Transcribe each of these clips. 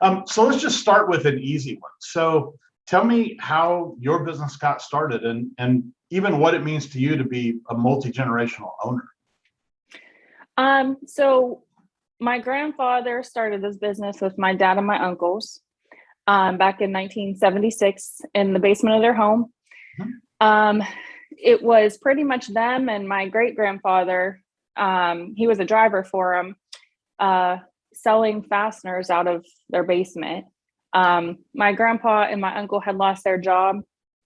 So let's just start with an easy one. So tell me how your business got started and even what it means to you to be a multi-generational owner. So my grandfather started this business with my dad and my uncles back in 1976 in the basement of their home. Mhm. It was pretty much them and my great grandfather. He was a driver for them, selling fasteners out of their basement. My grandpa and my uncle had lost their job,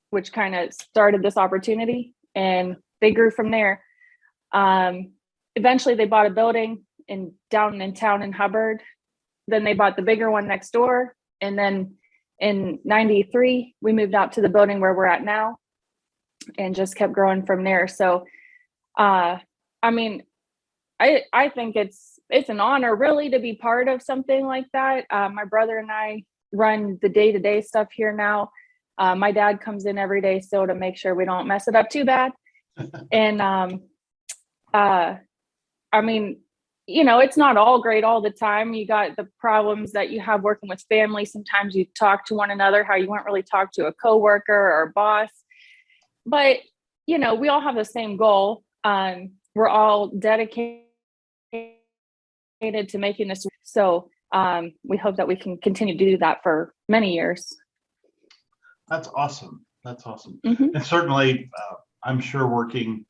which kind of started this opportunity, and they grew from there. Eventually, they bought a building down in town in Hubbard. Then they bought the bigger one next door, and then in '93, we moved out to the building where we're at now, and just kept growing from there. So, I mean, I think it's an honor really to be part of something like that. My brother and I run the day-to-day stuff here now. My dad comes in every day still to make sure we don't mess it up too bad. And I mean, it's not all great all the time. You got the problems that you have working with family. Sometimes you talk to one another how you wouldn't really talk to a coworker or a boss. But, we all have the same goal. We're all dedicated to making this. So we hope that we can continue to do that for many years. That's awesome. That's awesome. Mm-hmm. And certainly, I'm sure working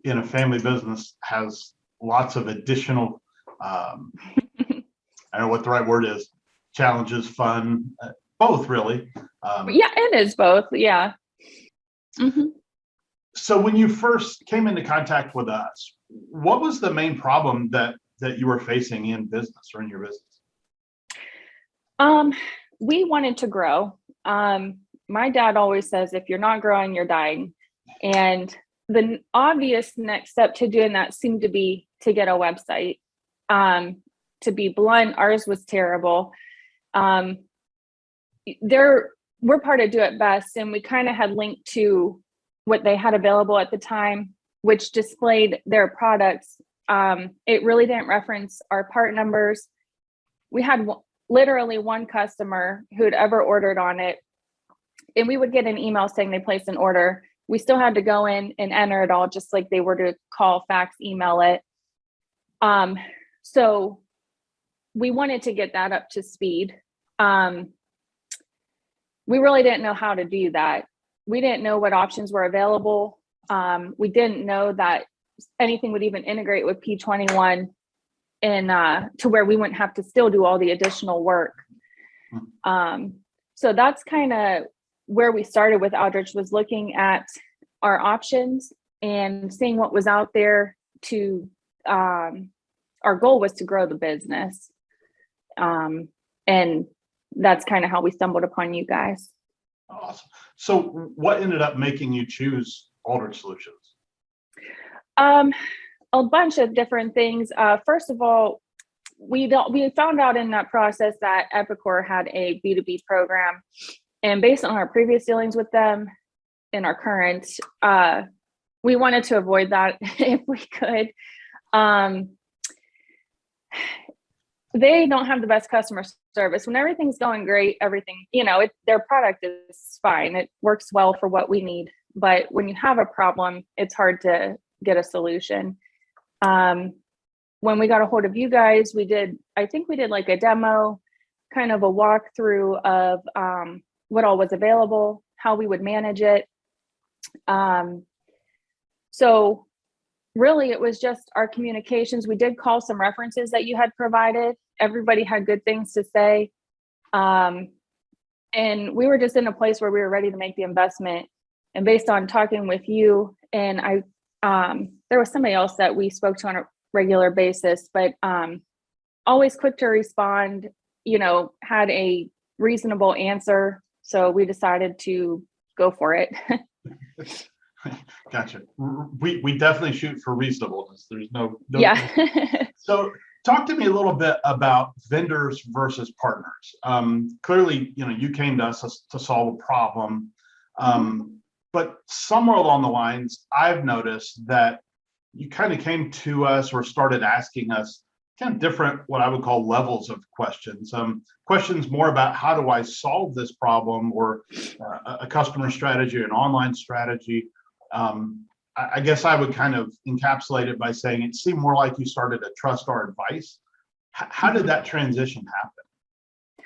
in a family business has lots of additional, I don't know what the right word is, challenges, fun, both really. Yeah, it is both. Yeah. Mm-hmm. So when you first came into contact with us, what was the main problem that you were facing in business or in your business? We wanted to grow. My dad always says, if you're not growing, you're dying. And the obvious next step to doing that seemed to be to get a website. To be blunt, ours was terrible. We're part of Do It Best, and we kind of had linked to what they had available at the time, which displayed their products. It really didn't reference our part numbers. We had literally one customer who'd ever ordered on it, and we would get an email saying they placed an order. We still had to go in and enter it all, just like they were to call, fax, email it. So we wanted to get that up to speed. We really didn't know how to do that. We didn't know what options were available. We didn't know that anything would even integrate with P21 and to where we wouldn't have to still do all the additional work. So that's kind of where we started with Aldrich, was looking at our options and seeing what was out there to, our goal was to grow the business. And that's kind of how we stumbled upon you guys. Awesome. So what ended up making you choose Aldrich Solutions? A bunch of different things. First of all, we found out in that process that Epicor had a B2B program, and based on our previous dealings with them and our current, we wanted to avoid that if we could. They don't have the best customer service. When everything's going great, everything, their product is fine. It works well for what we need. But when you have a problem, it's hard to get a solution. When we got a hold of you guys, I think we did like a demo, kind of a walkthrough of what all was available, how we would manage it. So really, it was just our communications. We did call some references that you had provided. Everybody had good things to say. And we were just in a place where we were ready to make the investment. And based on talking with you, and there was somebody else that we spoke to on a regular basis, but always quick to respond, had a reasonable answer. So we decided to go for it. Gotcha. We definitely shoot for reasonableness. There's no Yeah. So talk to me a little bit about vendors versus partners. Clearly, you came to us to solve a problem. But somewhere along the lines, I've noticed that you kind of came to us or started asking us kind of different, what I would call levels of questions. Questions more about how do I solve this problem, or a customer strategy, an online strategy. I guess I would kind of encapsulate it by saying it seemed more like you started to trust our advice. How did that transition happen?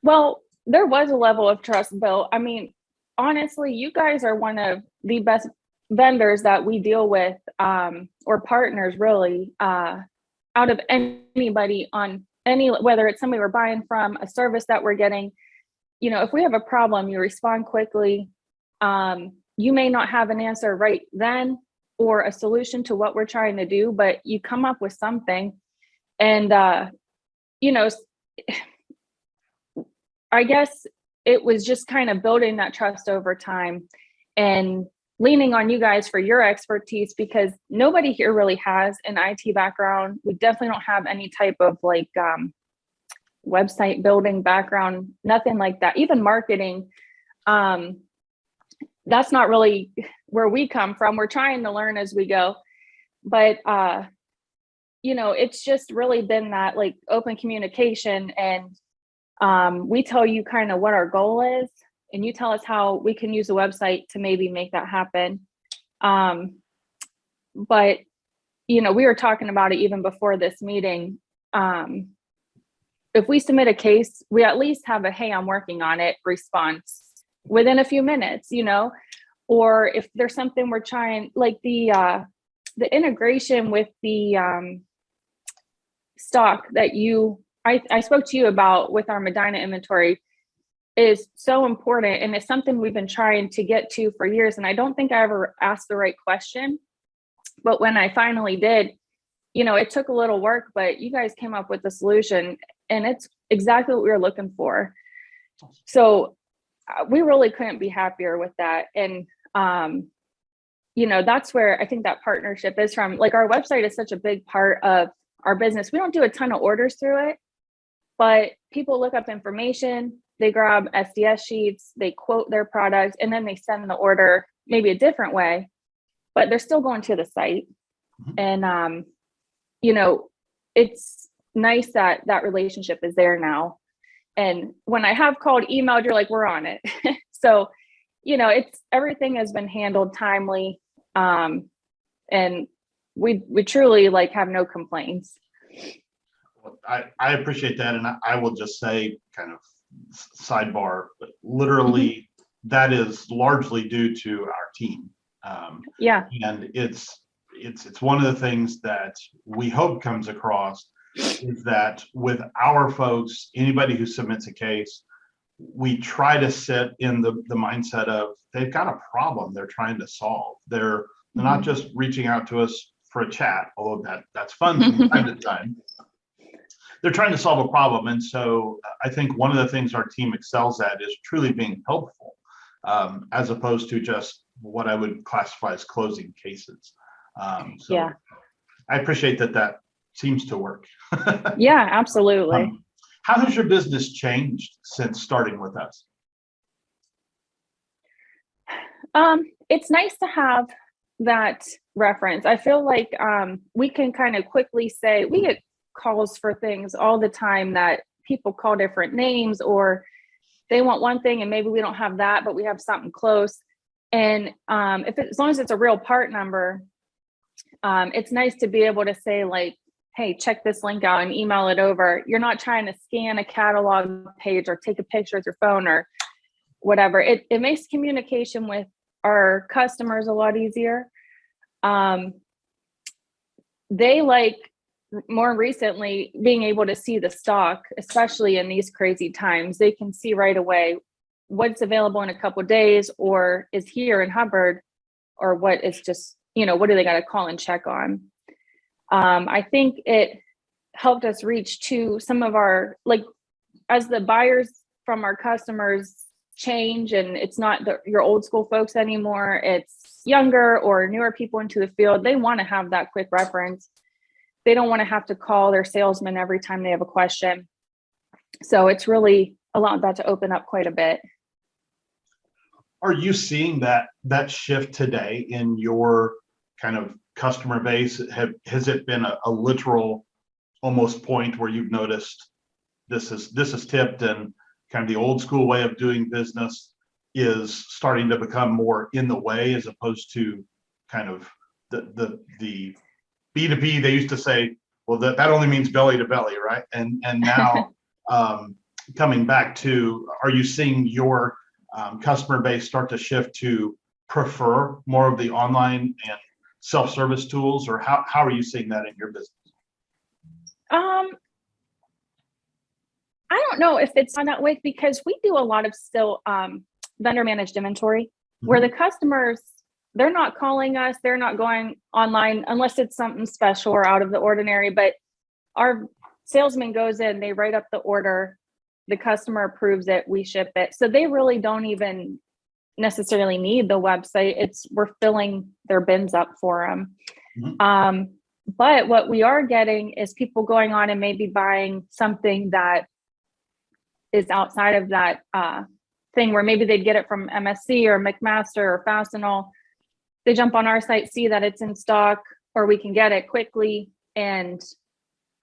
Well, there was a level of trust built. I mean, honestly, you guys are one of the best vendors that we deal with, or partners really, out of anybody on any, whether it's somebody we're buying from, a service that we're getting. You know, if we have a problem, you respond quickly. You may not have an answer right then or a solution to what we're trying to do, but you come up with something. And, you know, I guess it was just kind of building that trust over time and leaning on you guys for your expertise, because nobody here really has an IT background. We definitely don't have any type of like website building background, nothing like that. Even marketing, that's not really where we come from. We're trying to learn as we go. But you know, it's just really been that like open communication, and we tell you kind of what our goal is, and you tell us how we can use the website to maybe make that happen. But you know, we were talking about it even before this meeting. If we submit a case, we at least have a "Hey, I'm working on it" response within a few minutes, you know. Or if there's something we're trying, like the integration with the stock that I spoke to you about with our Medina inventory is so important, and it's something we've been trying to get to for years. And I don't think I ever asked the right question, but when I finally did, you know, it took a little work, but you guys came up with a solution, and it's exactly what we were looking for. So we really couldn't be happier with that. And you know, that's where I think that partnership is from. Like, our website is such a big part of our business. We don't do a ton of orders through it, but people look up information, they grab SDS sheets, they quote their product, and then they send the order maybe a different way, but they're still going to the site. And you know, it's nice that that relationship is there now. And when I have called, emailed, you're like, we're on it. So, you know, it's, everything has been handled timely. And we truly like have no complaints. I appreciate that. And I will just say, kind of sidebar, but literally that is largely due to our team. Yeah. And it's one of the things that we hope comes across, is that with our folks, anybody who submits a case, we try to sit in the mindset of they've got a problem they're trying to solve. They're not just reaching out to us for a chat, although that's fun from time to time. They're trying to solve a problem. And so I think one of the things our team excels at is truly being helpful, as opposed to just what I would classify as closing cases. So yeah. I appreciate that seems to work. Yeah, absolutely. How has your business changed since starting with us? It's nice to have that reference. I feel like we can kind of quickly say, we get calls for things all the time that people call different names, or they want one thing and maybe we don't have that, but we have something close. And as long as it's a real part number, it's nice to be able to say like, hey, check this link out and email it over. You're not trying to scan a catalog page or take a picture with your phone or whatever. It makes communication with our customers a lot easier. They like, more recently, being able to see the stock, especially in these crazy times. They can see right away what's available in a couple of days, or is here in Hubbard, or what is just, you know, what do they got to call and check on. I think it helped us reach to some of our, like, as the buyers from our customers change, and it's not your old school folks anymore, it's younger or newer people into the field. They want to have that quick reference. They don't want to have to call their salesman every time they have a question. So it's really allowed that to open up quite a bit. Are you seeing that shift today in your kind of customer base? Has it been a literal almost point where you've noticed this is tipped, and kind of the old school way of doing business is starting to become more in the way, as opposed to kind of the B2B? They used to say, well, that only means belly to belly, right? And now coming back to, are you seeing your customer base start to shift to prefer more of the online and self-service tools, or how are you seeing that in your business? I don't know if it's on that way, because we do a lot of still vendor managed inventory, where the customers, they're not calling us, they're not going online unless it's something special or out of the ordinary. But our salesman goes in, they write up the order, the customer approves it, we ship it. So they really don't even necessarily need the website. We're filling their bins up for them. But what we are getting is people going on and maybe buying something that is outside of that thing, where maybe they'd get it from MSC or McMaster or Fastenal. They jump on our site, see that it's in stock, or we can get it quickly and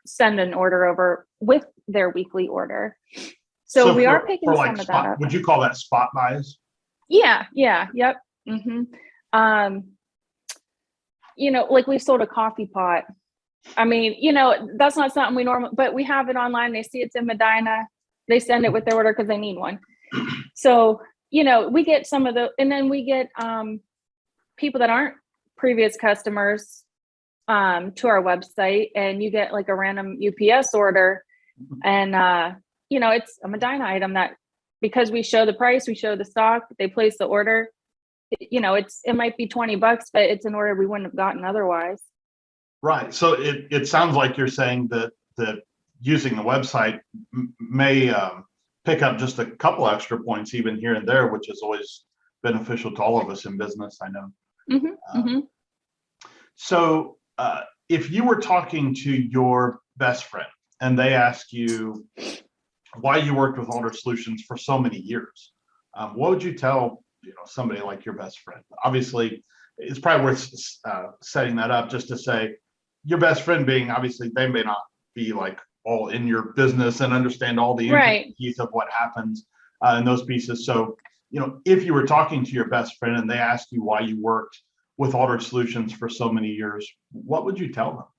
send an order over with their weekly order. So we are picking some of that up. Would you call that spot buys? Yeah. Yep. Like we sold a coffee pot. I mean, that's not something we normally, but we have it online. They see it's in Medina. They send it with their order because they need one. So, we get some of and then we get people that aren't previous customers to our website, and you get like a random UPS order, and it's a Medina item that, because we show the price, we show the stock, they place the order. It might be $20, but it's an order we wouldn't have gotten otherwise. Right. So it sounds like you're saying that using the website may pick up just a couple extra points even here and there, which is always beneficial to all of us in business, I know. So if you were talking to your best friend and they ask you why you worked with Alder Solutions for so many years, what would you tell somebody like your best friend? Obviously, it's probably worth setting that up just to say, your best friend being, obviously, they may not be like all in your business and understand all the intricacies of what happens in those pieces. So, if you were talking to your best friend and they asked you why you worked with Alder Solutions for so many years, what would you tell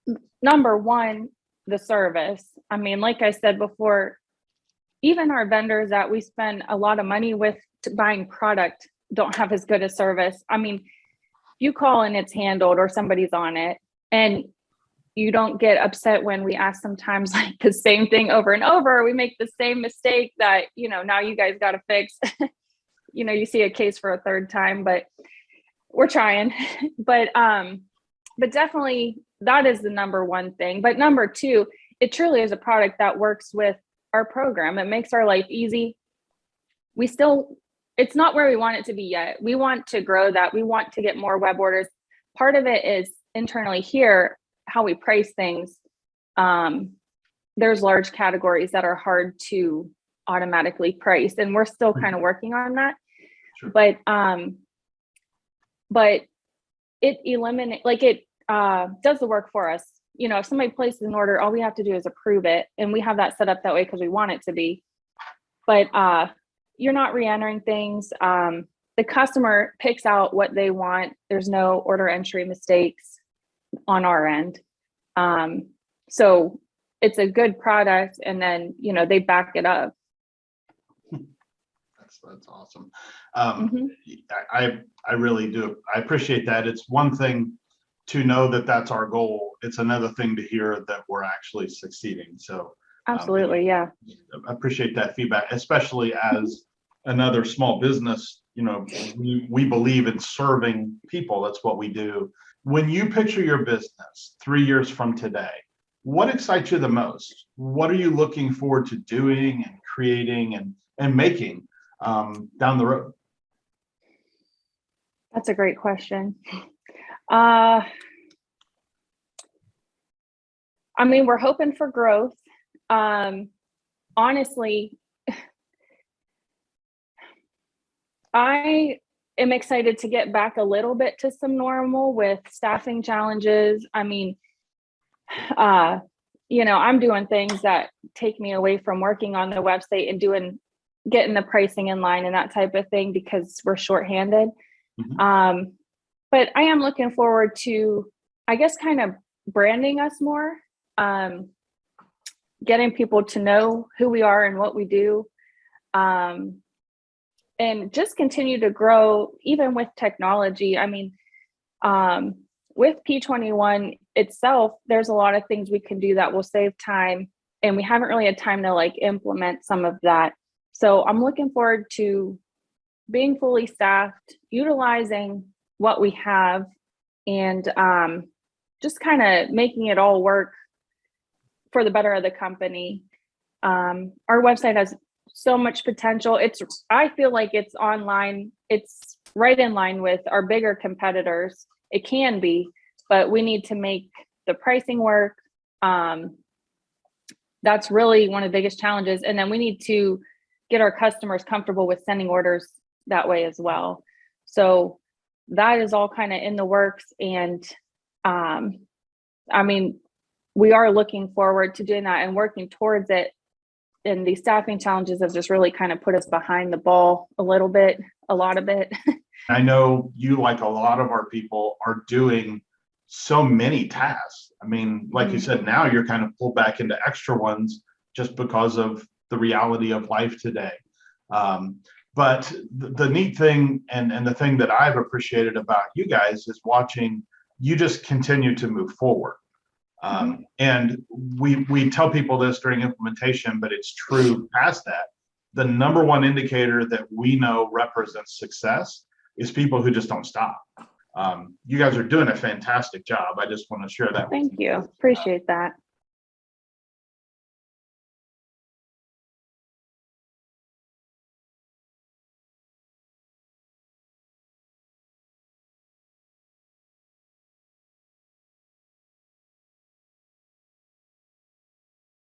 them? Number one, the service. I mean, like I said before, even our vendors that we spend a lot of money with buying product don't have as good a service. I mean, you call and it's handled or somebody's on it, and you don't get upset when we ask sometimes like the same thing over and over. We make the same mistake that, now you guys got to fix. You see a case for a third time, but we're trying. But definitely that is the number one thing. But number two, it truly is a product that works with our program. It makes our life easy. It's not where we want it to be yet. We want to grow that. We want to get more web orders. Part of it is internally here, how we price things. There's large categories that are hard to automatically price, and we're still kind of working on that. Sure. But it does the work for us. If somebody places an order, all we have to do is approve it, and we have that set up that way because we want it to be. But you're not re-entering things. The customer picks out what they want. There's no order entry mistakes on our end. So it's a good product, and then they back it up. That's awesome. I really do. I appreciate that. It's one thing to know that that's our goal. It's another thing to hear that we're actually succeeding. So absolutely, yeah. I appreciate that feedback, especially as another small business. We believe in serving people. That's what we do. When you picture your business 3 years from today, what excites you the most? What are you looking forward to doing and creating and making down the road? That's a great question. We're hoping for growth. Honestly, I am excited to get back a little bit to some normal with staffing challenges. I'm doing things that take me away from working on the website and getting the pricing in line and that type of thing because we're shorthanded. Mhm. But I am looking forward to, I guess, kind of branding us more, getting people to know who we are and what we do, and just continue to grow even with technology. I mean, with P21 itself, there's a lot of things we can do that will save time, and we haven't really had time to like implement some of that. So I'm looking forward to being fully staffed, utilizing what we have, and just kind of making it all work for the better of the company. Our website has so much potential. I feel like it's online. It's right in line with our bigger competitors. It can be, but we need to make the pricing work. That's really one of the biggest challenges. And then we need to get our customers comfortable with sending orders that way as well. So that is all kind of in the works. And I mean, we are looking forward to doing that and working towards it. And these staffing challenges have just really kind of put us behind the ball a lot of it. I know you, like a lot of our people, are doing so many tasks. I mean, like you said, now you're kind of pulled back into extra ones just because of the reality of life today. But the neat thing and the thing that I've appreciated about you guys is watching you just continue to move forward. And we tell people this during implementation, but it's true past that. The number one indicator that we know represents success is people who just don't stop. You guys are doing a fantastic job. I just want to share that with Thank you. you. Appreciate that.